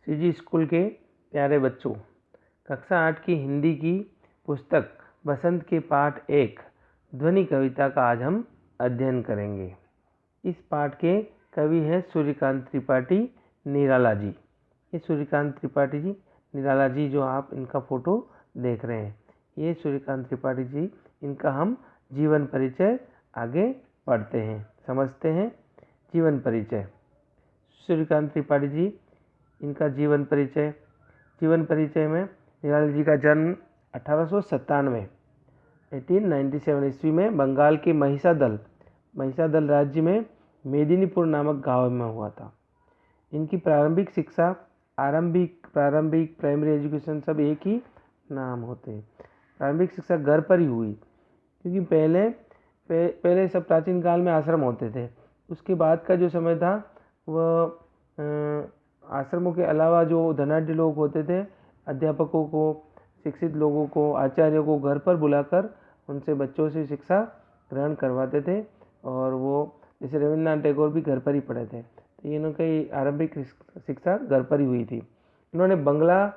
CG school के प्यारे बच्चों, कक्षा 8 की हिंदी की पुस्तक बसंत के पाठ 1 ध्वनि कविता का आज हम अध्ययन करेंगे। इस पाठ के कवि हैं सूर्यकांत त्रिपाठी निराला जी। ये सूर्यकांत त्रिपाठी जी निराला जी जो आप इनका फोटो देख रहे हैं, ये सूर्यकांत त्रिपाठी जी, इनका हम जीवन परिचय आगे पढ़ते हैं, समझते हैं। जीवन परिचय, सूर्यकांत त्रिपाठी जी, इनका जीवन परिचय में निराला जी का जन्म 1897 ईस्वी में बंगाल के महिसादल राज्य में मेदिनीपुर नामक गांव में हुआ था। इनकी प्रारंभिक शिक्षा, प्रारंभिक प्राइमरी एजुकेशन सब एक ही नाम होते हैं। प्रारंभिक शिक्षा घर पर ही हुई, क्योंकि पहले सब प्राचीन काल में आश्रम होते थे। उसके बाद का जो समय था वह आश्रमों के अलावा जो धनाढ्य लोग होते थे, अध्यापकों को, शिक्षित लोगों को, आचार्यों को घर पर बुलाकर उनसे बच्चों से शिक्षा ग्रहण करवाते थे। और वो जैसे रविन्द्रनाथ टैगोर भी घर पर ही पढ़े थे, तो इनकी आरंभिक शिक्षा घर पर ही हुई थी। इन्होंने बंगला,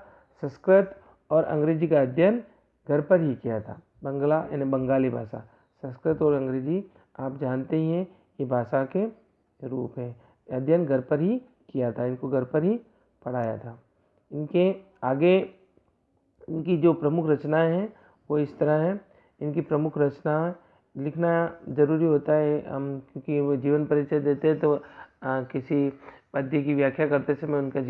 संस्कृत और अंग्रेजी का अध्ययन घर पर ही किया था। बंगला यानी बंगाली भाषा, संस्कृत और अंग्रेजी आप जानते ही हैं, ये भाषा के रूप हैं। अध्ययन घर पर ही किया था, इनको घर पर ही पढ़ाया था। इनके आगे इनकी जो प्रमुख रचनाएं हैं वो इस तरह हैं। इनकी प्रमुख रचना लिखना जरूरी होता है, हम क्योंकि वो जीवन परिचय देते हैं तो किसी पद्य की व्याख्या करते समय उनका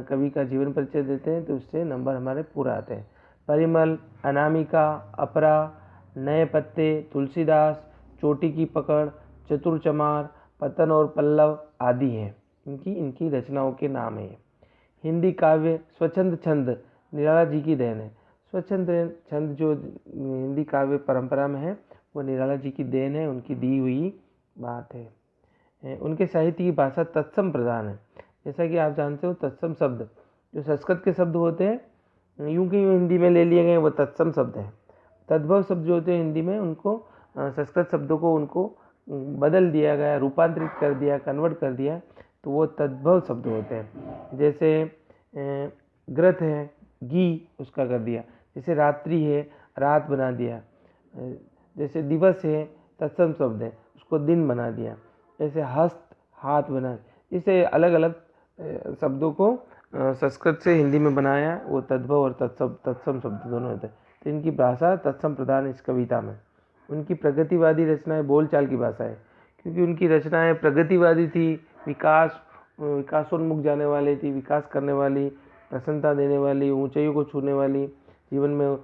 कवि का जीवन परिचय देते हैं, तो उससे नंबर हमारे पूरा आते हैं। परिमल, अनामिका, अपरा, नए पत्ते, तुलसीदास, चोटी की पकड़, चतुर-चमार, पतन और पल्लव आदि हैं इनकी रचनाओं के नाम हैं। हिंदी काव्य स्वच्छंद छंद निराला जी की देन है। स्वच्छंद छंद जो हिंदी काव्य परंपरा में है वो निराला जी की देन है, उनकी दी हुई बात है। उनके साहित्य की भाषा तत्सम प्रधान है। जैसा कि आप जानते हो, तत्सम शब्द जो संस्कृत के शब्द होते हैं यूं कि यूं हिंदी में ले लिए गए, वो तत्सम शब्द हैं। तद्भव शब्द जो होते हैं हिंदी में, उनको संस्कृत शब्दों को उनको बदल दिया गया, रूपांतरित कर दिया, कन्वर्ट कर दिया, तो वो तद्भव शब्द होते हैं। जैसे ग्रथ है, घी उसका कर दिया। जैसे रात्रि है, रात बना दिया। जैसे दिवस है, तत्सम शब्द है, उसको दिन बना दिया। जैसे हस्त, हाथ बना, इसे अलग अलग शब्दों को संस्कृत से हिंदी में बनाया, वो तद्भव और तत्सम शब्द दोनों होते हैं। तो इनकी भाषा तत्सम प्रधान इस कविता में। उनकी प्रगतिवादी रचनाएं बोलचाल की भाषा है, क्योंकि उनकी रचनाएं प्रगतिवादी थी, विकासोन्मुख जाने वाली थी, विकास करने वाली, प्रसन्नता देने वाली, ऊंचाइयों को छूने वाली, जीवन में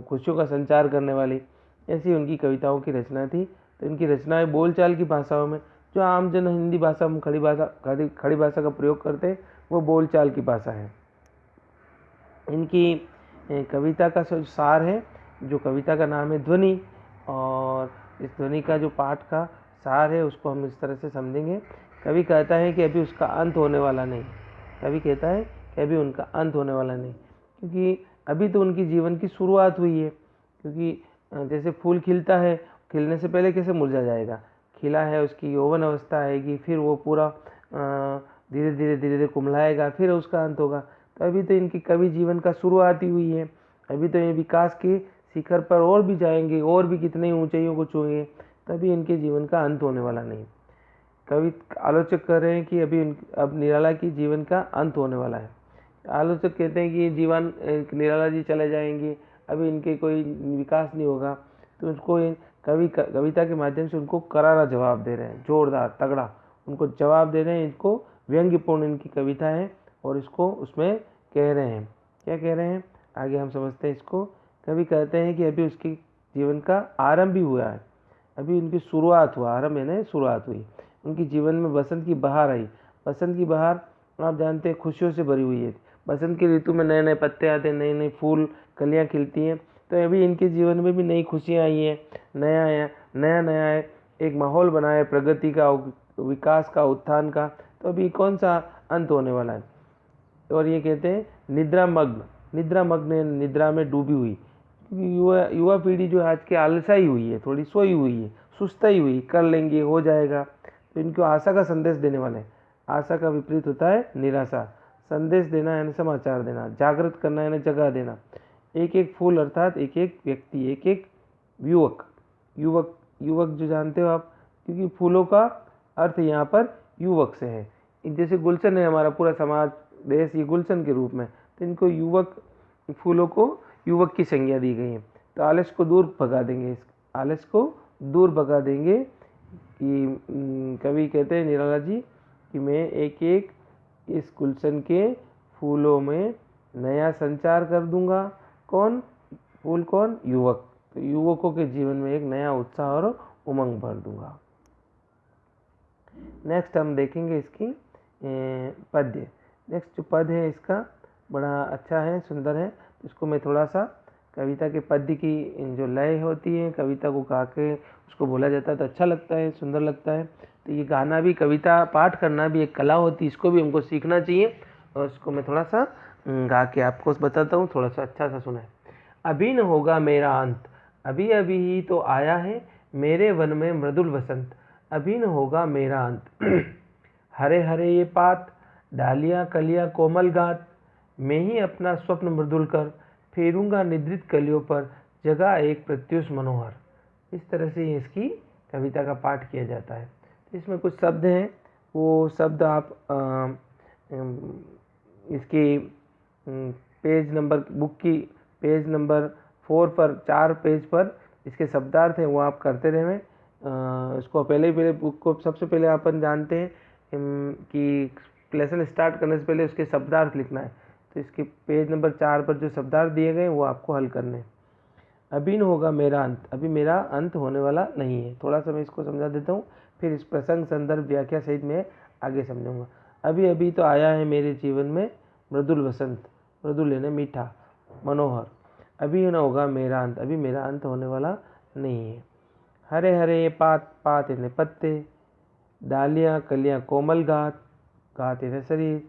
खुशियों का संचार करने वाली, ऐसी उनकी कविताओं की रचना थी। तो इनकी रचनाएं बोलचाल की भाषाओं में, जो आमजन हिंदी भाषा में खड़ी भाषा का प्रयोग करते हैं, वो बोलचाल की भाषा है। इनकी कविता का सार है, जो कविता का नाम है ध्वनि, और इस ध्वनि का जो पाठ का सार है उसको हम इस तरह से समझेंगे। कवि कहता है कि अभी उसका अंत होने वाला नहीं। कवि कहता है कि अभी उनका अंत होने वाला नहीं, क्योंकि अभी तो उनकी जीवन की शुरुआत हुई है। क्योंकि जैसे फूल खिलता है, खिलने से पहले कैसे मुरझा जाएगा, खिला है, उसकी यौवन अवस्था आएगी, फिर वो पूरा धीरे धीरे कुम्हलाएगा, फिर उसका अंत होगा। तो अभी तो इनकी कवि जीवन का शुरुआत ही हुई है। अभी तो ये विकास के शिखर पर और भी जाएंगे, और भी कितने ऊंचाइयों को छूएंगे, तभी इनके जीवन का अंत होने वाला नहीं। कवि आलोचक कह रहे हैं कि अब निराला की जीवन का अंत होने वाला है। आलोचक कहते हैं कि जीवन निराला जी चले जाएंगे, अभी इनके कोई विकास नहीं होगा। तो उसको कविता के माध्यम से उनको करारा जवाब दे रहे हैं, जोरदार तगड़ा उनको जवाब दे रहे हैं। इनको व्यंग्यपूर्ण इनकी कविता है, और इसको उसमें कह रहे हैं, क्या कह रहे हैं आगे हम समझते हैं इसको। कवि कहते हैं कि अभी उसकी जीवन का आरंभ ही हुआ है, अभी उनकी शुरुआत हुआ, आरंभ है ना, शुरुआत हुई। उनकी जीवन में बसंत की बहार आई। बसंत की बहार आप जानते हैं खुशियों से भरी हुई है। बसंत की ऋतु में नए नए पत्ते आते हैं, नए नए फूल कलियां खिलती हैं। तो अभी इनके जीवन में भी नई खुशियां आई हैं, नया एक माहौल बना है प्रगति का, विकास का, उत्थान का। तो अभी कौन सा अंत होने वाला है। और ये कहते हैं निद्रा मग्न, निद्रा में डूबी हुई। युवा पीढ़ी जो आज की आलसाई हुई है, थोड़ी सोई हुई है, सुस्ताई हुई, कर लेंगे, हो जाएगा। तो इनको आशा का संदेश देने वाले हैं। आशा का विपरीत होता है निराशा। संदेश देना यानी समाचार देना। जागृत करना यानी जगा देना। एक एक फूल अर्थात एक एक व्यक्ति, एक एक युवक। युवक युवक जो जानते हो आप, क्योंकि फूलों का अर्थ यहाँ पर युवक से है। जैसे गुलशन है हमारा पूरा समाज देश, ये गुलशन के रूप में, तो इनको युवक, फूलों को युवक की संज्ञा दी गई है। तो आलस्य को दूर भगा देंगे, इस आलस्य को दूर भगा देंगे कि कवि कहते हैं निराला जी कि मैं एक एक इस गुलशन के फूलों में नया संचार कर दूंगा। कौन फूल? कौन? युवक। तो युवकों के जीवन में एक नया उत्साह और उमंग भर दूंगा। नेक्स्ट हम देखेंगे इसकी पद्य। नेक्स्ट जो पद है इसका बड़ा अच्छा है, सुंदर है। इसको मैं थोड़ा सा कविता के पद्य की जो लय होती है, कविता को गा के उसको बोला जाता है तो अच्छा लगता है, सुंदर लगता है। तो ये गाना भी, कविता पाठ करना भी एक कला होती है, इसको भी हमको सीखना चाहिए। और इसको मैं थोड़ा सा गा के आपको बताता हूँ, थोड़ा सा अच्छा सा सुना है। अभी न होगा मेरा अंत, अभी अभी ही तो आया है मेरे वन में मृदुल वसंत। अभी न होगा मेरा अंत हरे हरे ये पात, डालियाँ कलियाँ कोमल गात, मैं ही अपना स्वप्न मृदुल कर फेरूंगा निद्रित कलियों पर जगह एक प्रत्युष मनोहर। इस तरह से इसकी कविता का पाठ किया जाता है। तो इसमें कुछ शब्द हैं, वो शब्द आप इसकी पेज नंबर, बुक की पेज नंबर 4 पर, 4 पेज पर इसके शब्दार्थ हैं, वो आप करते रहें। इसको पहले बुक को सबसे पहले अपन जानते हैं कि लेसन स्टार्ट करने से पहले उसके शब्दार्थ लिखना है। तो इसके पेज नंबर 4 पर जो शब्दार्थ दिए गए वो आपको हल करने हैं। अभी न होगा मेरा अंत, अभी मेरा अंत होने वाला नहीं है। थोड़ा सा मैं इसको समझा देता हूँ, फिर इस प्रसंग संदर्भ व्याख्या सहित मैं आगे समझाऊंगा। अभी अभी तो आया है मेरे जीवन में मृदुल वसंत, मृदुल यानी मीठा, मनोहर। अभी न होगा मेरा अंत, अभी मेरा अंत होने वाला नहीं है। हरे हरे ये पात, पात यानी पत्ते, डालियाँ कलियाँ कोमल गात, गात यानी शरीर,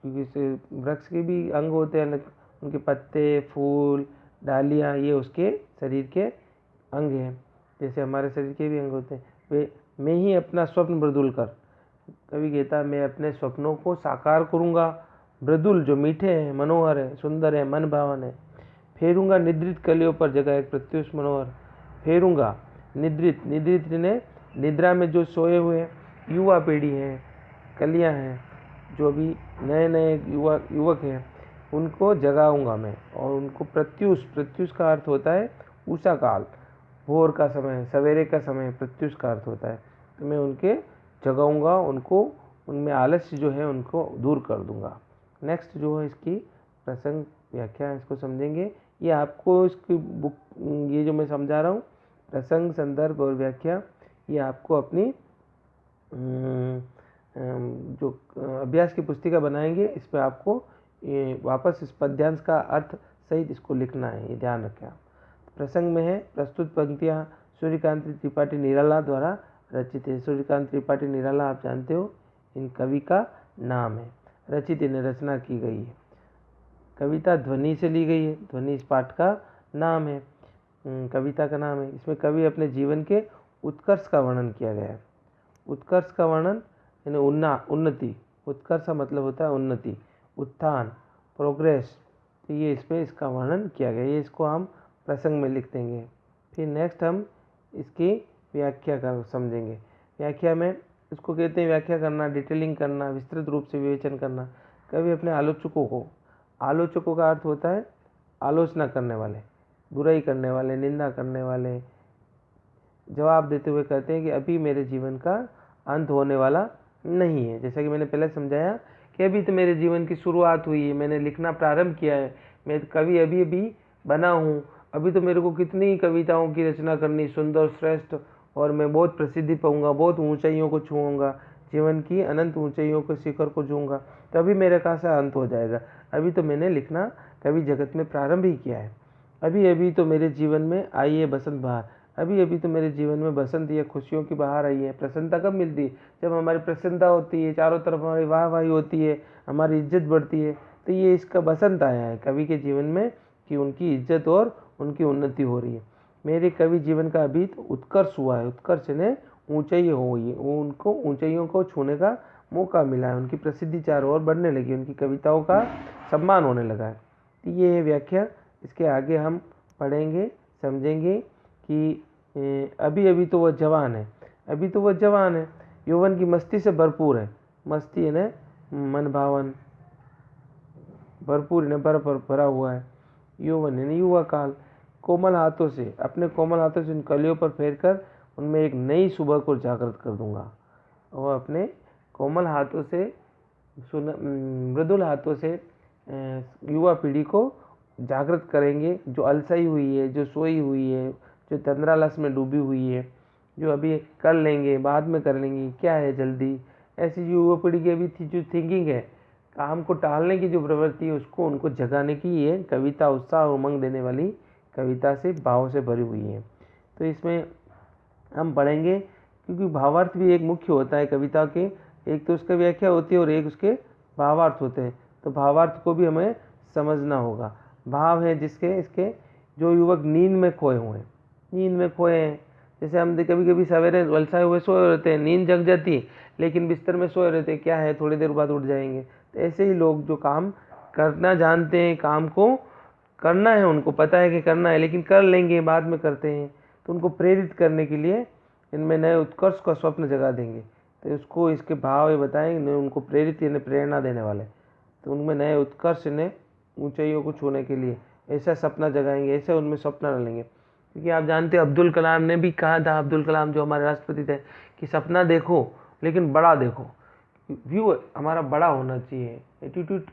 क्योंकि वृक्ष के भी अंग होते हैं, उनके पत्ते, फूल, डालियाँ, ये उसके शरीर के अंग हैं, जैसे हमारे शरीर के भी अंग होते हैं। वे मैं ही अपना स्वप्न मृदुल कर, कवि कहता है मैं अपने स्वप्नों को साकार करूँगा। मृदुल जो मीठे हैं, मनोहर है, सुंदर है, मन भावन है। फेरूंगा निद्रित कलियों पर जगह एक प्रत्युष मनोहर। फेरूंगा निद्रित, निद्रित ने निद्रा में जो सोए हुए युवा पीढ़ी है, कलियाँ हैं, जो भी नए नए युवक हैं, उनको जगाऊंगा मैं। और उनको प्रत्युष, प्रत्युष का अर्थ होता है उषा काल, भोर का समय, सवेरे का समय प्रत्युष का अर्थ होता है। तो मैं उनके जगाऊंगा, उनको, उनमें आलस्य जो है उनको दूर कर दूंगा। नेक्स्ट जो है इसकी प्रसंग व्याख्या, इसको समझेंगे। ये आपको इसकी बुक, ये जो मैं समझा रहा हूँ प्रसंग संदर्भ और व्याख्या, ये आपको अपनी जो अभ्यास की पुस्तिका बनाएंगे इस पर आपको वापस इस पद्यांश का अर्थ सहित इसको लिखना है, ये ध्यान रखें आप। प्रसंग में है, प्रस्तुत पंक्तियाँ सूर्यकांत त्रिपाठी निराला द्वारा रचित है। सूर्यकांत त्रिपाठी निराला आप जानते हो, इन कवि का नाम है। रचित यानी रचना की गई है। कविता ध्वनि से ली गई है, ध्वनि इस पाठ का नाम है, कविता का नाम है। इसमें कवि अपने जीवन के उत्कर्ष का वर्णन किया गया है। उत्कर्ष का वर्णन यानी उन्नति, उत्कर्ष का मतलब होता है उन्नति, उत्थान, प्रोग्रेस। तो ये इसमें इसका वर्णन किया गया, ये इसको हम प्रसंग में लिख देंगे। फिर नेक्स्ट हम इसकी व्याख्या का समझेंगे। व्याख्या में इसको कहते हैं व्याख्या करना, डिटेलिंग करना, विस्तृत रूप से विवेचन करना। कभी अपने आलोचकों को, आलोचकों का अर्थ होता है आलोचना करने वाले, बुराई करने वाले, निंदा करने वाले, जवाब देते हुए कहते हैं कि अभी मेरे जीवन का अंत होने वाला नहीं है। जैसा कि मैंने पहले समझाया कि अभी तो मेरे जीवन की शुरुआत हुई है, मैंने लिखना प्रारंभ किया है, मैं कवि अभी अभी बना हूँ। अभी तो मेरे को कितनी कविताओं की रचना करनी, सुंदर, श्रेष्ठ, और मैं बहुत प्रसिद्धि पाऊँगा, बहुत ऊंचाइयों को छूँगा, जीवन की अनंत ऊंचाइयों के शिखर को छूँगा, तभी मेरे कहाँ से अंत हो जाएगा। अभी तो मैंने लिखना कवि जगत में प्रारंभ ही किया है। अभी अभी तो मेरे जीवन में आई है बसंत बहार, अभी अभी तो मेरे जीवन में बसंत या खुशियों की बहार आई है। प्रसन्नता कब मिलती है? जब हमारी प्रसन्नता होती है, चारों तरफ हमारी वाहवाही होती है, हमारी इज्जत बढ़ती है। तो ये इसका बसंत आया है कवि के जीवन में कि उनकी इज्जत और उनकी उन्नति हो रही है। मेरे कवि जीवन का अभी तो उत्कर्ष हुआ है, उत्कर्ष ने ऊंचाई हो गई, उनको ऊंचाइयों को छूने का मौका मिला है, उनकी प्रसिद्धि चारों ओर बढ़ने लगी, उनकी कविताओं का सम्मान होने लगा है। तो ये है व्याख्या। इसके आगे हम पढ़ेंगे, समझेंगे कि अभी अभी तो वह जवान है, अभी तो वह जवान है, यौवन की मस्ती से भरपूर है, मस्ती है ना मन भावन, भरपूर है ना भरा हुआ है, यौवन है ना युवा काल, कोमल हाथों से, अपने कोमल हाथों से उन कलियों पर फेर कर उनमें एक नई सुबह को जागृत कर दूंगा। और अपने कोमल हाथों से, मृदुल हाथों से युवा पीढ़ी को जागृत करेंगे, जो अलसाई हुई है, जो सोई हुई है, जो तंद्रालस में डूबी हुई है, जो अभी कर लेंगे बाद में कर लेंगे क्या है जल्दी, ऐसी जो युवा पीढ़ी की अभी थी जो थिंकिंग है, काम को टालने की जो प्रवृत्ति है, उसको उनको जगाने की ये कविता उत्साह और उमंग देने वाली कविता से भाव से भरी हुई है। तो इसमें हम पढ़ेंगे, क्योंकि भावार्थ भी एक मुख्य होता है कविता के, एक तो उसका व्याख्या होती है और एक उसके भावार्थ होते हैं। तो भावार्थ को भी हमें समझना होगा। भाव है जिसके इसके जो युवक नींद में खोए हुए हैं, नींद में खोए हैं, जैसे हम कभी कभी सवेरे वलसाए हुए सोए रहते हैं, नींद जग जाती है लेकिन बिस्तर में सोए रहते हैं, क्या है थोड़ी देर बाद उठ जाएंगे। तो ऐसे ही लोग जो काम करना जानते हैं, काम को करना है, उनको पता है कि करना है लेकिन कर लेंगे बाद में करते हैं, तो उनको प्रेरित करने के लिए इनमें नए उत्कर्ष का स्वप्न जगा देंगे। तो उसको इसके भाव ये बताएंगे, उनको प्रेरित यानी प्रेरणा देने वाले, तो उनमें नए उत्कर्ष ने ऊंचाइयों को छूने के लिए ऐसा सपना जगाएंगे, ऐसे उनमें सपना डालेंगे। क्योंकि आप जानते हैं अब्दुल कलाम ने भी कहा था, अब्दुल कलाम जो हमारे राष्ट्रपति थे, कि सपना देखो लेकिन बड़ा देखो, व्यू हमारा बड़ा होना चाहिए, एटीट्यूड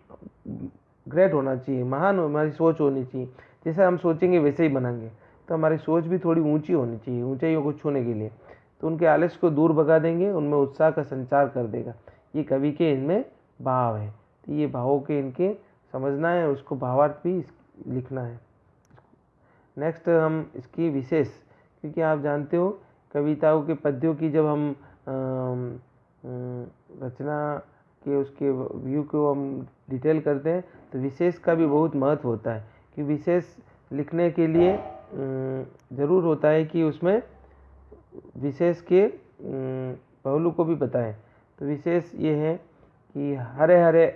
ग्रेट होना चाहिए, महान हमारी सोच होनी चाहिए, जैसे हम सोचेंगे वैसे ही बनाएंगे। तो हमारी सोच भी थोड़ी ऊंची होनी चाहिए ऊंचाइयों को छूने के लिए, तो उनके आलस्य को दूर भगा देंगे, उनमें उत्साह का संचार कर देगा। ये कवि के इनमें भाव है, तो ये भावों के इनके समझना है, उसको भावार्थ भी लिखना है। नेक्स्ट हम इसकी विशेष, क्योंकि आप जानते हो कविताओं के पद्यों की जब हम रचना के उसके व्यू को हम डिटेल करते हैं तो विशेष का भी बहुत महत्व होता है, कि विशेष लिखने के लिए ज़रूर होता है कि उसमें विशेष के पहलू को भी बताएं। तो विशेष ये है कि हरे हरे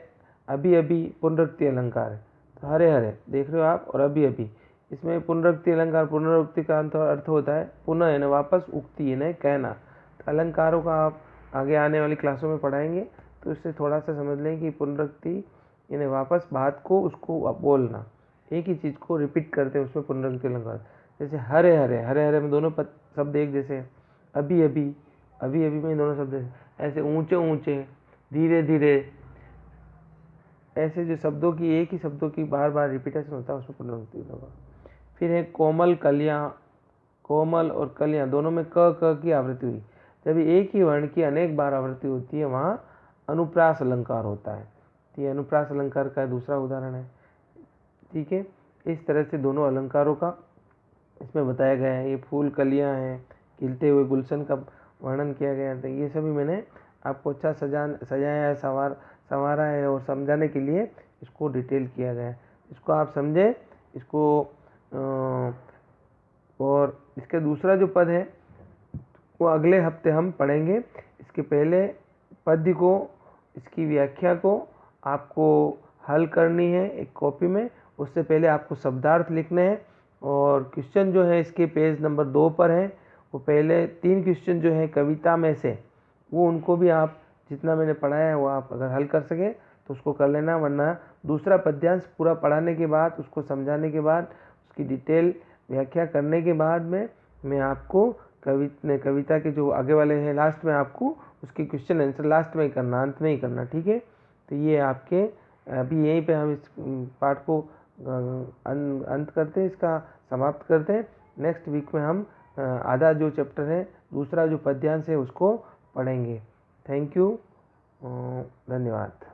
अभी अभी पुनरुक्ति अलंकार है, तो हरे हरे देख रहे हो आप, और अभी अभी, इसमें पुनरुक्ति अलंकार, पुनरुक्ति का अर्थ होता है पुनः यानी वापस, उक्ति यानी कहना। तो अलंकारों का आप आगे आने वाली क्लासों में पढ़ाएंगे, तो इससे थोड़ा सा समझ लें कि पुनरुक्ति यानी वापस बात को उसको बोलना, एक ही चीज़ को रिपीट करते हैं, उसमें पुनरुक्ति अलंकार। जैसे हरे हरे, हरे हरे में दोनों शब्द एक जैसे हैं, अभी अभी, अभी अभी में दोनों शब्द ऐसे, ऊंचे ऊंचे, धीरे धीरे, ऐसे जो शब्दों की एक ही शब्दों की बार बार रिपीटेशन होता है उसमें पुनरुक्ति होगा। फिर है कोमल कलियाँ, कोमल और कलियाँ दोनों में क की आवृत्ति हुई, जब एक ही वर्ण की अनेक बार आवृत्ति होती है वहाँ अनुप्रास अलंकार होता है। तो ये अनुप्रास अलंकार का दूसरा उदाहरण है। ठीक है, इस तरह से दोनों अलंकारों का इसमें बताया गया है। ये फूल कलियाँ हैं, खिलते हुए गुलशन का वर्णन किया गया था। ये सभी मैंने आपको अच्छा सजाया है, संवारा है, और समझाने के लिए इसको डिटेल किया गया है। इसको आप समझें, इसको और इसके दूसरा जो पद है वो अगले हफ्ते हम पढ़ेंगे। इसके पहले पद्य को, इसकी व्याख्या को आपको हल करनी है एक कॉपी में, उससे पहले आपको शब्दार्थ लिखने हैं। और क्वेश्चन जो है इसके पेज नंबर 2 पर है, वो पहले 3 क्वेश्चन जो है कविता में से, वो उनको भी आप जितना मैंने पढ़ाया है वो आप अगर हल कर सके तो उसको कर लेना, वरना दूसरा पद्यांश पूरा पढ़ाने के बाद, उसको समझाने के बाद, उसकी डिटेल व्याख्या करने के बाद में मैं आपको कविता के जो आगे वाले हैं लास्ट में आपको उसकी क्वेश्चन आंसर लास्ट में ही करना, अंत में ही करना। ठीक है, तो ये आपके अभी यहीं पे हम इस पाठ को अंत करते हैं, इसका समाप्त करते हैं। नेक्स्ट वीक में हम आधा जो चैप्टर है, दूसरा जो पद्यांश है उसको पढ़ेंगे। थैंक यू, धन्यवाद।